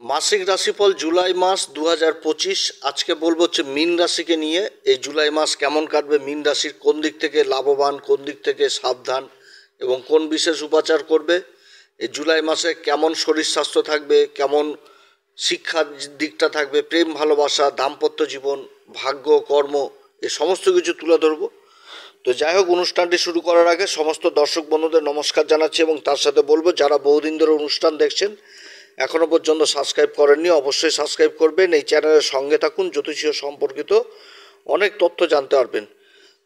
মাসিক রাশিফল জুলাই মাস 2025। আজকে বলবো হচ্ছে মীন রাশিকে নিয়ে। এই জুলাই মাস কেমন কাটবে, মীন রাশির কোন দিক থেকে লাভবান, কোন দিক থেকে সাবধান এবং কোন বিশেষ উপাচার করবে, এই জুলাই মাসে কেমন শরীর স্বাস্থ্য থাকবে, কেমন শিক্ষার দিকটা থাকবে, প্রেম ভালোবাসা, দাম্পত্য জীবন, ভাগ্য, কর্ম, এ সমস্ত কিছু তুলে ধরবো। তো যাই হোক, অনুষ্ঠানটি শুরু করার আগে সমস্ত দর্শক বন্ধুদের নমস্কার জানাচ্ছি এবং তার সাথে বলবো যারা বহুদিন ধরে অনুষ্ঠান দেখছেন এখনও পর্যন্ত সাবস্ক্রাইব করেননি অবশ্যই সাবস্ক্রাইব করবেন। এই চ্যানেলের সঙ্গে থাকুন, জ্যোতিষীয় সম্পর্কিত অনেক তথ্য জানতে পারবেন।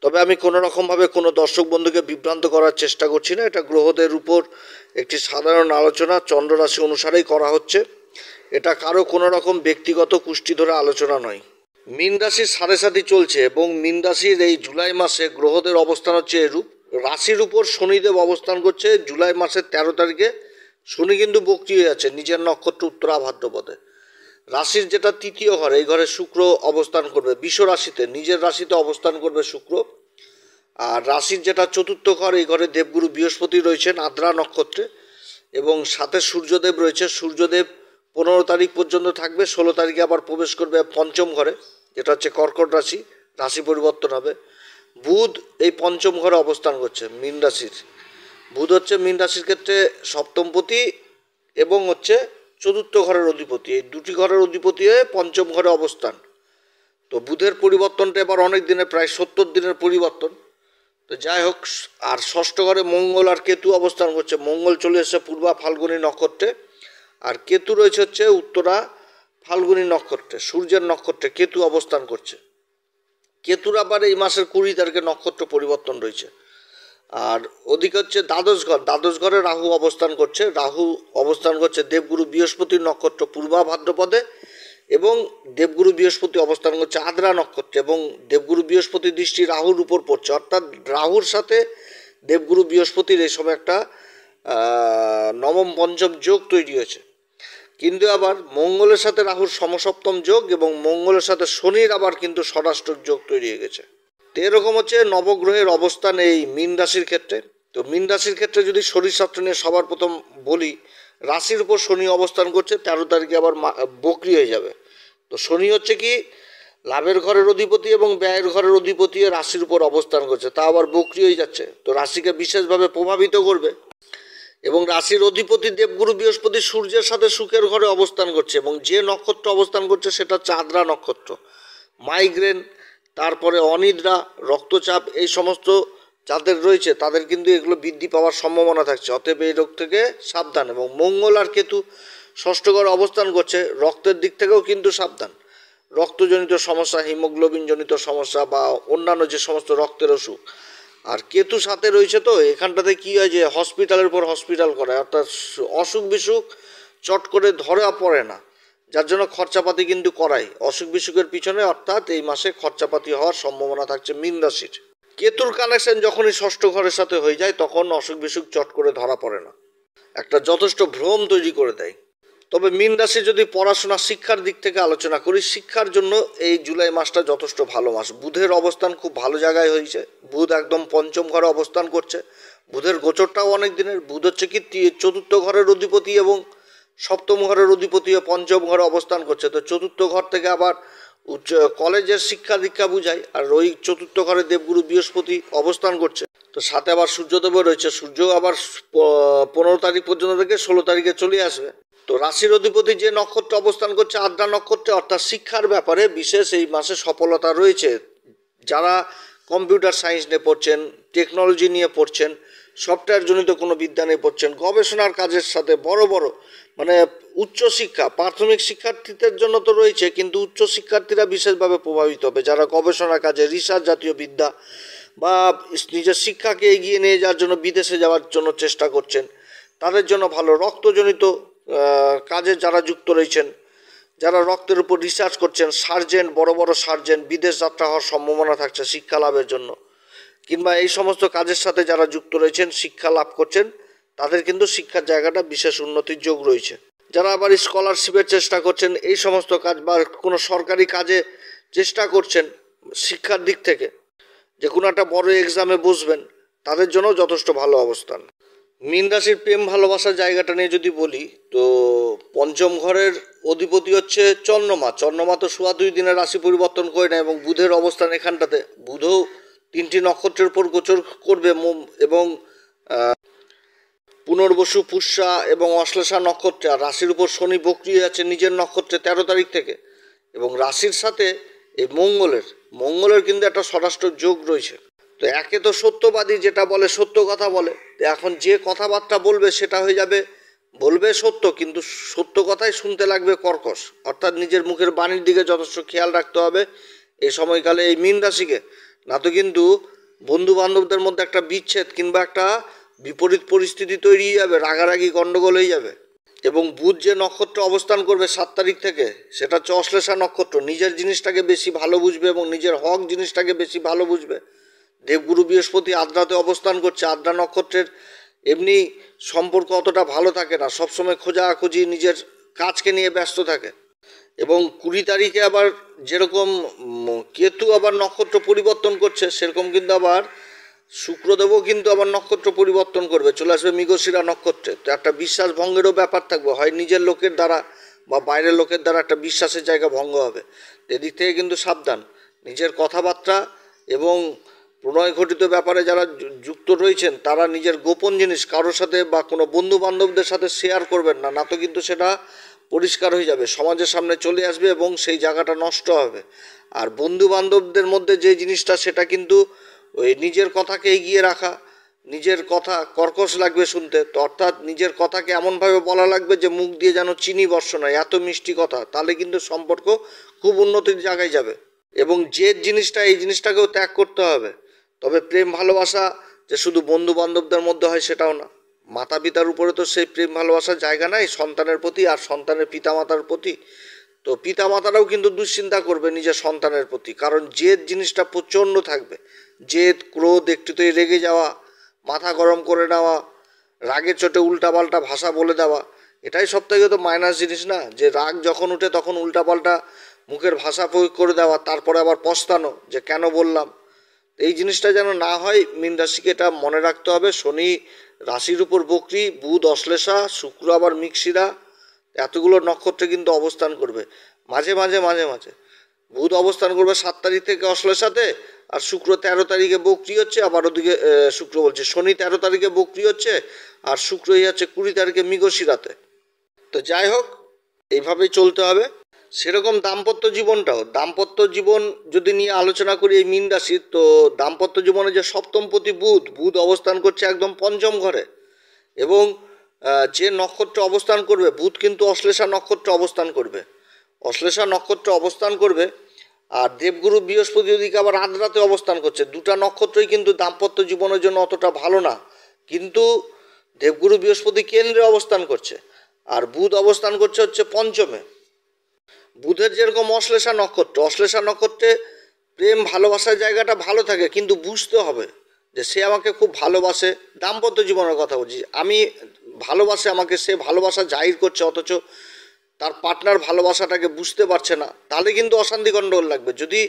তবে আমি কোনো রকমভাবে কোনো দর্শক বন্ধুকে বিভ্রান্ত করার চেষ্টা করছি না। এটা গ্রহদের উপর একটি সাধারণ আলোচনা, চন্দ্ররাশি অনুসারেই করা হচ্ছে। এটা কারো কোনো রকম ব্যক্তিগত কুষ্টি ধরে আলোচনা নয়। মীন রাশির সাড়ে সাথী চলছে এবং মীন রাশির এই জুলাই মাসে গ্রহদের অবস্থান হচ্ছে এরূপ। রাশির উপর শনিদেব অবস্থান করছে জুলাই মাসের 13 তারিখে। শনি কিন্তু বক্রি হয়ে যাচ্ছে নিজের নক্ষত্র উত্তরা ভাদ্রপদে। রাশির যেটা তৃতীয় ঘর, এই ঘরে শুক্র অবস্থান করবে বিষ রাশিতে, নিজের রাশিতে অবস্থান করবে শুক্র। আর রাশির যেটা চতুর্থ ঘর, এই ঘরে দেবগুরু বৃহস্পতি রয়েছেন আদ্রা নক্ষত্রে এবং সাথে সূর্যদেব রয়েছে। সূর্যদেব 15 তারিখ পর্যন্ত থাকবে, 16 তারিখে আবার প্রবেশ করবে পঞ্চম ঘরে, যেটা হচ্ছে কর্কট রাশি। রাশি পরিবর্তন হবে। বুধ এই পঞ্চম ঘরে অবস্থান করছে মীন রাশির। বুধ হচ্ছে মীন রাশির ক্ষেত্রে সপ্তমপতি এবং হচ্ছে চতুর্থ ঘরের অধিপতি। এই দুটি ঘরের অধিপতি হয়ে পঞ্চম ঘরে অবস্থান। তো বুধের পরিবর্তনটা এবার অনেক দিনের, প্রায় 70 দিনের পরিবর্তন। তো যাই হোক, আর ষষ্ঠ ঘরে মঙ্গল আর কেতু অবস্থান করছে। মঙ্গল চলে এসেছে পূর্বা ফাল্গুনী নক্ষত্রে আর কেতু রয়েছে হচ্ছে উত্তরা ফাল্গুনী নক্ষত্রে, সূর্যের নক্ষত্রে কেতু অবস্থান করছে। কেতুর আবার এই মাসের 20 তারিখে নক্ষত্র পরিবর্তন রয়েছে। আর ওদিকে হচ্ছে দ্বাদশ ঘর, দ্বাদশ ঘরে রাহু অবস্থান করছে। রাহু অবস্থান করছে দেবগুরু বৃহস্পতির নক্ষত্র পূর্বা ভাদ্রপদে এবং দেবগুরু বৃহস্পতি অবস্থান করছে আদ্রা নক্ষত্রে এবং দেবগুরু বৃহস্পতি দৃষ্টি রাহুর উপর পড়ছে। অর্থাৎ রাহুর সাথে দেবগুরু বৃহস্পতির এই সময় একটা নবম পঞ্চম যোগ তৈরি হয়েছে। কিন্তু আবার মঙ্গলের সাথে রাহুর সমসপ্তম যোগ এবং মঙ্গলের সাথে শনির আবার কিন্তু ষড়াষ্টক যোগ তৈরি হয়ে গেছে। তো এরকম হচ্ছে নবগ্রহের অবস্থান এই মীন রাশির ক্ষেত্রে। তো মীন রাশির ক্ষেত্রে যদি শরীর স্বাস্থ্য নিয়ে সবার প্রথম বলি, রাশির উপর শনি অবস্থান করছে, 13 তারিখে আবার বকরি হয়ে যাবে। তো শনি হচ্ছে কি লাভের ঘরের অধিপতি এবং ব্যয়ের ঘরের অধিপতি রাশির উপর অবস্থান করছে, তা আবার বকরি হয়ে যাচ্ছে। তো রাশিকে বিশেষভাবে প্রভাবিত করবে এবং রাশির অধিপতি দেবগুরু বৃহস্পতি সূর্যের সাথে সুখের ঘরে অবস্থান করছে এবং যে নক্ষত্র অবস্থান করছে সেটা হচ্ছে আদ্রা নক্ষত্র। মাইগ্রেন, তারপরে অনিদ্রা, রক্তচাপ, এই সমস্ত যাদের রয়েছে তাদের কিন্তু এগুলো বৃদ্ধি পাওয়ার সম্ভাবনা থাকছে। অতএব এই রোগ থেকে সাবধান। এবং মঙ্গল আর কেতু ষষ্ঠ ঘরে অবস্থান করছে, রক্তের দিক থেকেও কিন্তু সাবধান। রক্তজনিত সমস্যা, হিমোগ্লোবিনজনিত সমস্যা বা অন্যান্য যে সমস্ত রক্তের অসুখ। আর কেতু সাথে রয়েছে, তো এখানটাতে কী হয় যে হসপিটালের পর হসপিটাল করায়, অর্থাৎ অসুখ বিসুখ চট করে ধরা পড়ে না, যার জন্য খরচাপাতি কিন্তু করাই অসুখ বিসুখের পিছনে। অর্থাৎ এই মাসে খরচাপাতি হওয়ার সম্ভাবনা থাকছে মীন রাশির। কেতুর কানেকশন যখনই ষষ্ঠ ঘরের সাথে হয়ে যায় তখন অসুখ বিসুখ চট করে ধরা পড়ে না, একটা যথেষ্ট ভ্রম তৈরি করে দেয়। তবে মীন রাশি যদি পড়াশোনা শিক্ষার দিক থেকে আলোচনা করি, শিক্ষার জন্য এই জুলাই মাসটা যথেষ্ট ভালো মাস। বুধের অবস্থান খুব ভালো জায়গায় হয়েছে। বুধ একদম পঞ্চম ঘরে অবস্থান করছে। বুধের গোচরটাও অনেক দিনের। বুধ হচ্ছে কি চতুর্থ ঘরের অধিপতি এবং সপ্তম ঘরের অধিপতি পঞ্চম ঘরে অবস্থান করছে। তো চতুর্থ ঘর থেকে আবার উচ্চ কলেজের শিক্ষা দীক্ষা বুঝায়। আর ওই চতুর্থ ঘরে দেবগুরু বৃহস্পতি অবস্থান করছে। তো সাথে আবার সূর্যদেবও রয়েছে। সূর্য আবার 15 তারিখ পর্যন্ত থেকে 16 তারিখে চলে আসবে। তো রাশির অধিপতি যে নক্ষত্র অবস্থান করছে আদ্রা নক্ষত্রে, অর্থাৎ শিক্ষার ব্যাপারে বিশেষ এই মাসে সফলতা রয়েছে। যারা কম্পিউটার সায়েন্স নিয়ে পড়ছেন, টেকনোলজি নিয়ে পড়ছেন, সফটওয়্যার জনিত কোনো বিদ্যা নিয়ে পড়ছেন, গবেষণার কাজের সাথে বড় বড় মানে উচ্চশিক্ষা, প্রাথমিক শিক্ষার্থীদের জন্য তো রয়েছে, কিন্তু উচ্চশিক্ষার্থীরা বিশেষভাবে প্রভাবিত হবে। যারা গবেষণার কাজে, রিসার্চ জাতীয় বিদ্যা বা নিজের শিক্ষাকে এগিয়ে নিয়ে যাওয়ার জন্য বিদেশে যাওয়ার জন্য চেষ্টা করছেন, তাদের জন্য ভালো। রক্তজনিত কাজে যারা যুক্ত রয়েছেন, যারা রক্তের উপর রিসার্চ করছেন, সার্জেন্ট, বড় বড় সার্জেন্ট, বিদেশ যাত্রা হওয়ার সম্ভাবনা থাকছে শিক্ষা লাভের জন্য। কিংবা এই সমস্ত কাজের সাথে যারা যুক্ত রয়েছেন, শিক্ষা লাভ করছেন, তাদের কিন্তু শিক্ষার জায়গাটা বিশেষ উন্নতির যোগ রয়েছে। যারা আবার স্কলারশিপের চেষ্টা করছেন, এই সমস্ত কাজ বা কোনো সরকারি কাজে চেষ্টা করছেন শিক্ষার দিক থেকে, যে কোনো একটা বড় এক্সামে বসবেন, তাদের জন্য যথেষ্ট ভালো অবস্থান। মীন রাশির প্রেম ভালোবাসার জায়গাটা নিয়ে যদি বলি, তো পঞ্চম ঘরের অধিপতি হচ্ছে চন্দ্রমা। চন্দ্রমা তো সোয়া 2 দিনের রাশি পরিবর্তন করে না, এবং বুধের অবস্থান এখানটাতে, বুধও 3টি নক্ষত্রের উপর গোচর করবে এবং পুনর্বসু, পুষ্যা এবং অশ্লেষা নক্ষত্রে। আর রাশির উপর শনি বক্রি আছে নিজের নক্ষত্রে 13 তারিখ থেকে, এবং রাশির সাথে এই মঙ্গলের কিন্তু একটা স্বরাষ্ট্র যোগ রয়েছে। তো একে তো সত্যবাদী, যেটা বলে সত্য কথা বলে, তো এখন যে কথাবার্তা বলবে সেটা হয়ে যাবে, বলবে সত্য, কিন্তু সত্য কথাই শুনতে লাগবে কর্কশ। অর্থাৎ নিজের মুখের বাণীর দিকে যথেষ্ট খেয়াল রাখতে হবে এই সময়কালে এই মীন রাশিকে। না তো কিন্তু বন্ধু বান্ধবদের মধ্যে একটা বিচ্ছেদ কিংবা একটা বিপরীত পরিস্থিতি তৈরি হয়ে যাবে, রাগারাগি গণ্ডগোল হয়ে যাবে। এবং বুধ যে নক্ষত্র অবস্থান করবে 7 তারিখ থেকে, সেটা হচ্ছে অশ্লেষা নক্ষত্র। নিজের জিনিসটাকে বেশি ভালো বুঝবে এবং নিজের হক জিনিসটাকে বেশি ভালো বুঝবে। দেবগুরু বৃহস্পতি আদ্রাতে অবস্থান করছে। আদ্রা নক্ষত্রের এমনি সম্পর্ক অতটা ভালো থাকে না, সবসময় খোঁজাখুঁজি নিজের কাজকে নিয়ে ব্যস্ত থাকে। এবং 20 তারিখে আবার যেরকম কেতু আবার নক্ষত্র পরিবর্তন করছে, সেরকম কিন্তু আবার শুক্রদেবও কিন্তু আবার নক্ষত্র পরিবর্তন করবে, চলে আসবে মৃগশিরা নক্ষত্রে। তো একটা বিশ্বাস ভঙ্গেরও ব্যাপার থাকবে, হয় নিজের লোকের দ্বারা বা বাইরের লোকের দ্বারা একটা বিশ্বাসের জায়গা ভঙ্গ হবে। এদিক থেকে কিন্তু সাবধান। নিজের কথাবার্তা এবং প্রণয় ঘটিত ব্যাপারে যারা যুক্ত রয়েছেন, তারা নিজের গোপন জিনিস কারোর সাথে বা কোনো বন্ধু বান্ধবদের সাথে শেয়ার করবেন না, না তো কিন্তু সেটা পরিষ্কার হয়ে যাবে, সমাজের সামনে চলে আসবে এবং সেই জায়গাটা নষ্ট হবে। আর বন্ধু বান্ধবদের মধ্যে যে জিনিসটা, সেটা কিন্তু ওই নিজের কথাকে এগিয়ে রাখা, নিজের কথা কর্কশ লাগবে শুনতে, তো অর্থাৎ নিজের কথাকে এমনভাবে বলা লাগবে যে মুখ দিয়ে যেন চিনি বর্ষণ হয়, এত মিষ্টি কথা, তাহলে কিন্তু সম্পর্ক খুব উন্নতির জায়গায় যাবে। এবং যে জিনিসটা, এই জিনিসটাকেও ত্যাগ করতে হবে। তবে প্রেম ভালোবাসা যে শুধু বন্ধু বান্ধবদের মধ্যে হয় সেটাও না। মাতা পিতার উপরে তো সেই প্রেম ভালোবাসার জায়গা নাই সন্তানের প্রতি, আর সন্তানের পিতামাতার প্রতি। তো পিতামাতারাও কিন্তু দুশ্চিন্তা করবে নিজের সন্তানের প্রতি, কারণ জেদ জিনিসটা প্রচণ্ড থাকবে। জেদ, ক্রোধ, একটুতেই রেগে যাওয়া, মাথা গরম করে নেওয়া, রাগের চোটে উল্টাপাল্টা ভাষা বলে দেওয়া, এটাই সব থেকে তো মাইনাস জিনিস না, যে রাগ যখন উঠে তখন উল্টাপাল্টা মুখের ভাষা প্রয়োগ করে দেওয়া, তারপরে আবার পস্তানো যে কেন বললাম। এই জিনিসটা যেন না হয়, মীন রাশিকে এটা মনে রাখতে হবে। শনি রাশির উপর বক্রি, বুধ অশ্লেষা, শুক্র আবার মৃগশিরা, এতগুলো নক্ষত্রে কিন্তু অবস্থান করবে। মাঝে মাঝে বুধ অবস্থান করবে 7 তারিখ থেকে অশ্লেষাতে, আর শুক্র 13 তারিখে বক্রি হচ্ছে। আবার ওদিকে শুক্র বলছে, শনি 13 তারিখে বক্রি হচ্ছে, আর শুক্র যাচ্ছে 20 তারিখে মৃগশিরাতে। তো যাই হোক, এইভাবেই চলতে হবে। সেরকম দাম্পত্য জীবন যদি নিয়ে আলোচনা করি এই মীন রাশির, তো দাম্পত্য জীবনে যে সপ্তমপতি বুধ অবস্থান করছে একদম পঞ্চম ঘরে। এবং যে নক্ষত্র অবস্থান করবে, বুধ কিন্তু অশ্লেষা নক্ষত্র অবস্থান করবে। আর দেবগুরু বৃহস্পতি ওদিকে আবার আদ্রাতে অবস্থান করছে। দুটা নক্ষত্রই কিন্তু দাম্পত্য জীবনের জন্য অতটা ভালো না, কিন্তু দেবগুরু বৃহস্পতি কেন্দ্রে অবস্থান করছে, আর বুধ অবস্থান করছে হচ্ছে পঞ্চমে। বুধের যেরকম অশ্লেষা নক্ষত্রে প্রেম ভালোবাসার জায়গাটা ভালো থাকে, কিন্তু বুঝতে হবে যে সে আমাকে খুব ভালোবাসে। দাম্পত্য জীবনের কথা বলছি আমি, ভালোবাসে আমাকে, সে ভালোবাসা জাহির করছে, অথচ তার পার্টনার ভালোবাসাটাকে বুঝতে পারছে না, তাহলে কিন্তু অশান্তি গণ্ডগোল লাগবে। যদি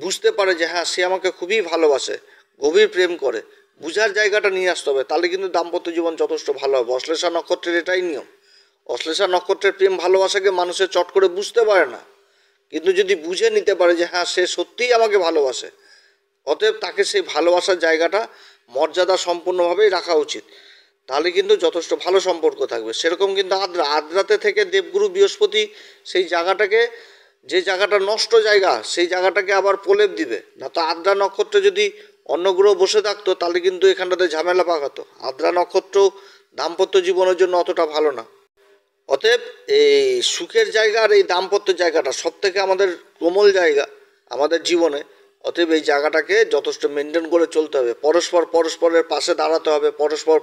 বুঝতে পারে যে হ্যাঁ, সে আমাকে খুবই ভালোবাসে, গভীর প্রেম করে, বুঝার জায়গাটা নিয়ে আসতে হবে, তাহলে কিন্তু দাম্পত্য জীবন যথেষ্ট ভালো হবে। অশ্লেষা নক্ষত্রের এটাই নিয়ম। অশ্লেষা নক্ষত্রের প্রেম ভালোবাসাকে মানুষের চট করে বুঝতে পারে না, কিন্তু যদি বুঝে নিতে পারে যে হ্যাঁ, সে সত্যিই আমাকে ভালোবাসে, অতএব তাকে সেই ভালোবাসার জায়গাটা মর্যাদা সম্পূর্ণভাবেই রাখা উচিত, তাহলে কিন্তু যথেষ্ট ভালো সম্পর্ক থাকবে। সেরকম কিন্তু আদ্রাতে থেকে দেবগুরু বৃহস্পতি সেই জায়গাটাকে, যে জায়গাটা নষ্ট জায়গা, সেই জায়গাটাকে আবার প্রলেপ দিবে। না তো আদ্রা নক্ষত্রে যদি অন্য গ্রহ বসে থাকতো, তাহলে কিন্তু এখানটাতে ঝামেলা পাকাতো। আদ্রা নক্ষত্র দাম্পত্য জীবনের জন্য অতটা ভালো না। অতএব এই সুখের জায়গা আর এই দাম্পত্য জায়গাটা সব থেকে আমাদের কোমল জায়গা আমাদের জীবনে। অতএব এই জায়গাটাকে যথেষ্ট মেনটেন করে চলতে হবে। পরস্পরের পাশে দাঁড়াতে হবে,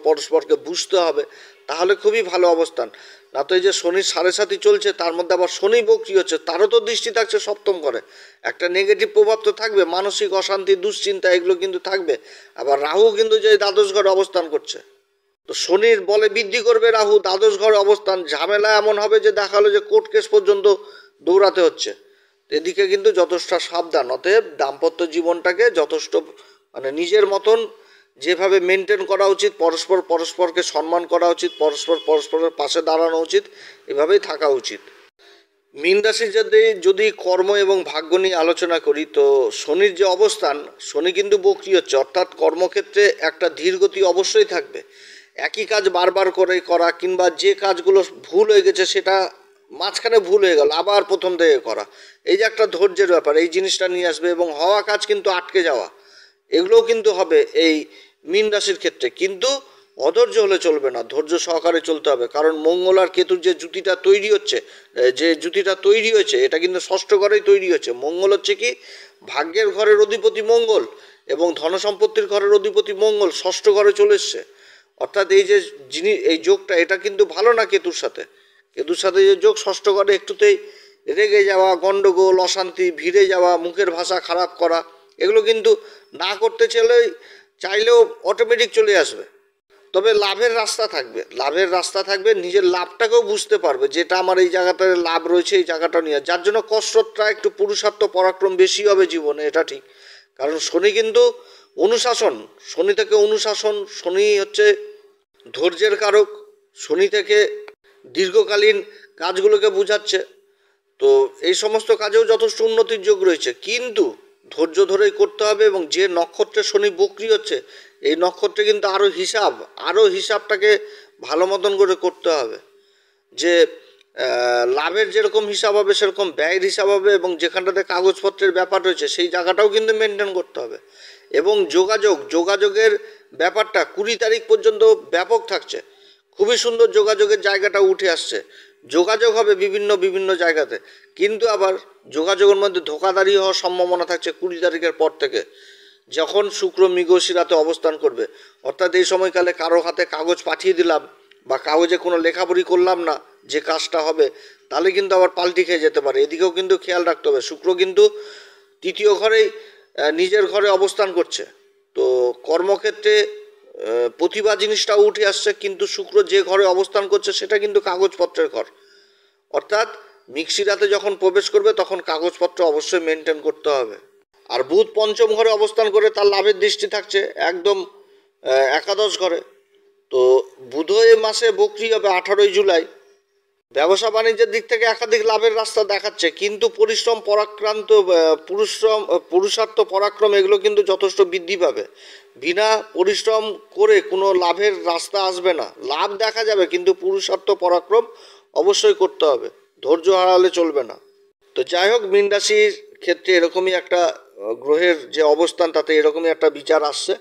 পরস্পরকে বুঝতে হবে, তাহলে খুবই ভালো অবস্থান। না তো এই যে শনির 7.5 চলছে, তার মধ্যে আবার শনি বক্রি হচ্ছে, তারও তো দৃষ্টি থাকছে সপ্তম ঘরে, একটা নেগেটিভ প্রভাব তো থাকবে, মানসিক অশান্তি, দুশ্চিন্তা, এগুলো কিন্তু থাকবে। আবার রাহু কিন্তু যে দ্বাদশ ঘরে অবস্থান করছে, তো শনির বলে বৃদ্ধি করবে রাহু, দ্বাদশ ঘর অবস্থান, ঝামেলা এমন হবে যে দেখালো যে কোর্ট কেস পর্যন্ত দৌড়াতে হচ্ছে। এদিকে কিন্তু যথেষ্ট সাবধান। অতএব দাম্পত্য জীবনটাকে যথেষ্ট নিজের মতন যেভাবে মেনটেন করা উচিত, পরস্পরকে সম্মান করা উচিত, পরস্পরের পাশে দাঁড়ানো উচিত, এভাবেই থাকা উচিত। মীন রাশির যদি কর্ম এবং ভাগ্য নিয়ে আলোচনা করি, তো শনির যে অবস্থান, শনি কিন্তু বক্রি হচ্ছে, অর্থাৎ কর্মক্ষেত্রে একটা ধীরগতি অবশ্যই থাকবে। একই কাজ বারবার করে করা, কিংবা যে কাজগুলো ভুল হয়ে গেছে সেটা মাঝখানে ভুল হয়ে গেল আবার প্রথম থেকে করা, এই যে একটা ধৈর্যের ব্যাপার, এই জিনিসটা নিয়ে আসবে। এবং হওয়া কাজ কিন্তু আটকে যাওয়া, এগুলোও কিন্তু হবে এই মীন রাশির ক্ষেত্রে। কিন্তু অধৈর্য হলে চলবে না, ধৈর্য সহকারে চলতে হবে। কারণ মঙ্গল আর কেতুর যে জুতিটা তৈরি হয়েছে, এটা কিন্তু ষষ্ঠ ঘরেই তৈরি হয়েছে। মঙ্গল হচ্ছে কি, ভাগ্যের ঘরের অধিপতি মঙ্গল এবং ধনসম্পত্তির ঘরের অধিপতি মঙ্গল ষষ্ঠ ঘরে চলে এসছে। অর্থাৎ এই যোগটা, এটা কিন্তু ভালো না। কেতুর সাথে যে যোগ, ষষ্ঠ ঘরে একটুতেই রেগে যাওয়া, গণ্ডগোল, অশান্তি, ভিড়ে যাওয়া, মুখের ভাষা খারাপ করা, এগুলো কিন্তু না করতে চাইলেও অটোমেটিক চলে আসবে। তবে লাভের রাস্তা থাকবে, নিজের লাভটাকেও বুঝতে পারবে, যেটা আমার এই জায়গাটায় লাভ রয়েছে, এই জায়গাটা নিয়ে। যার জন্য কষ্টটা একটু পুরুষার্থ পরাক্রম বেশি হবে জীবনে, এটা ঠিক। কারণ শনি কিন্তু অনুশাসন, শনি হচ্ছে ধৈর্যের কারক। শনি থেকে দীর্ঘকালীন কাজগুলোকে বোঝাচ্ছে। তো এই সমস্ত কাজেও যথেষ্ট উন্নতির যোগ রয়েছে, কিন্তু ধৈর্য ধরেই করতে হবে। এবং যে নক্ষত্রে শনি বক্রি হচ্ছে, এই নক্ষত্রে কিন্তু আরও হিসাবটাকে ভালো মতন করে করতে হবে। যে লাভের যেরকম হিসাব হবে, সেরকম ব্যয়ের হিসাব হবে। এবং যেখানটাতে কাগজপত্রের ব্যাপার রয়েছে, সেই জায়গাটাও কিন্তু মেনটেন করতে হবে। এবং যোগাযোগের ব্যাপারটা 20 তারিখ পর্যন্ত ব্যাপক থাকছে। খুবই সুন্দর যোগাযোগের জায়গাটা উঠে আসছে। যোগাযোগ হবে বিভিন্ন জায়গাতে, কিন্তু আবার যোগাযোগের মধ্যে ধোঁকাধারি হওয়ার সম্ভাবনা থাকছে 20 তারিখের পর থেকে, যখন শুক্র মৃগশির রাতে অবস্থান করবে। অর্থাৎ এই সময়কালে কারো হাতে কাগজ পাঠিয়ে দিলাম, বা কাগজে কোনো লেখাপড়ি করলাম না, যে কাজটা হবে, তাহলে কিন্তু আবার পাল্টি খেয়ে যেতে পারে। এদিকেও কিন্তু খেয়াল রাখতে হবে। শুক্র কিন্তু তৃতীয় ঘরেই নিজের ঘরে অবস্থান করছে। তো কর্মক্ষেত্রে প্রতিভা জিনিসটাও উঠে আসছে, কিন্তু শুক্র যে ঘরে অবস্থান করছে সেটা কিন্তু কাগজপত্রের ঘর। অর্থাৎ মিক্সিরাতে যখন প্রবেশ করবে, তখন কাগজপত্র অবশ্যই মেনটেন করতে হবে। আর বুধ পঞ্চম ঘরে অবস্থান করে, তার লাভের দৃষ্টি থাকছে একদম একাদশ ঘরে। তো বুধ এই মাসে বক্রি হবে 18 জুলাই। ব্যবসা বাণিজ্যের দিক থেকে একাধিক লাভের রাস্তা দেখাচ্ছে, কিন্তু পুরুষার্থ পরাক্রম এগুলো কিন্তু যথেষ্ট বৃদ্ধি পাবে। বিনা পরিশ্রম করে কোনো লাভের রাস্তা আসবে না। লাভ দেখা যাবে, কিন্তু পুরুষার্থ পরাক্রম অবশ্যই করতে হবে, ধৈর্য হারালে চলবে না। তো যাই হোক, মীন রাশির ক্ষেত্রে এরকমই একটা গ্রহের যে অবস্থান, তাতে এরকমই একটা বিচার আসছে।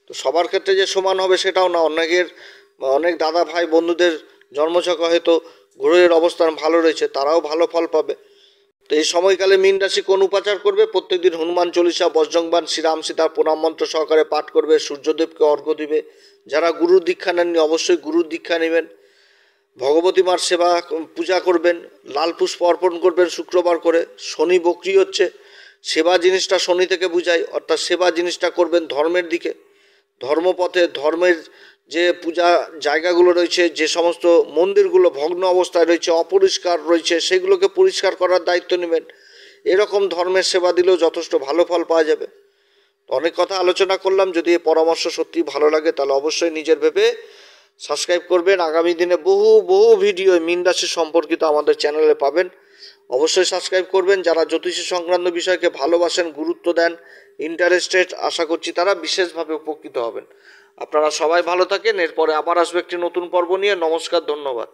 তো সবার ক্ষেত্রে যে সমান হবে সেটাও না। অনেক দাদা ভাই বন্ধুদের জন্মছকে হয়তো গ্রহের অবস্থান ভালো রয়েছে, তারাও ভালো ফল পাবে। তো এই সময়কালে মীন রাশি কোন উপাচার করবে? প্রত্যেকদিন হনুমান চল্লিশা, বজ্রংবাণ, শ্রীরাম সীতার প্রণাম মন্ত্র সহকারে পাঠ করবে, সূর্যদেবকে অর্ঘ্য দিবে। যারা গুরুর দীক্ষা নেননি, অবশ্যই গুরুর দীক্ষা নেবেন। ভগবতী মার পূজা করবেন, লাল পুষ্প অর্পণ করবেন শুক্রবার করে। শনি বক্রি হচ্ছে, সেবা জিনিসটা শনি থেকে বুঝায়। অর্থাৎ সেবা জিনিসটা করবেন ধর্মের দিকে, ধর্মপথে। ধর্মের যে পূজা জায়গাগুলো রয়েছে, যে সমস্ত মন্দিরগুলো ভগ্ন অবস্থায় রয়েছে, অপরিষ্কার রয়েছে, সেগুলোকে পরিষ্কার করার দায়িত্ব নেবেন। এরকম ধর্মের সেবা দিলেও যথেষ্ট ভালো ফল পাওয়া যাবে। অনেক কথা আলোচনা করলাম। যদি এই পরামর্শ সত্যি ভালো লাগে, তাহলে অবশ্যই নিজের ভেবে সাবস্ক্রাইব করবেন। আগামী দিনে বহু ভিডিও মীন রাশি সম্পর্কিত আমাদের চ্যানেলে পাবেন, অবশ্যই সাবস্ক্রাইব করবেন। যারা জ্যোতিষী সংক্রান্ত বিষয়কে ভালোবাসেন, গুরুত্ব দেন, ইন্টারেস্টেড, আশা করছি তারা বিশেষভাবে উপকৃত হবেন। আপনারা সবাই ভালো থাকেন। এরপরে আবার আসবে একটি নতুন পর্ব নিয়ে। নমস্কার, ধন্যবাদ।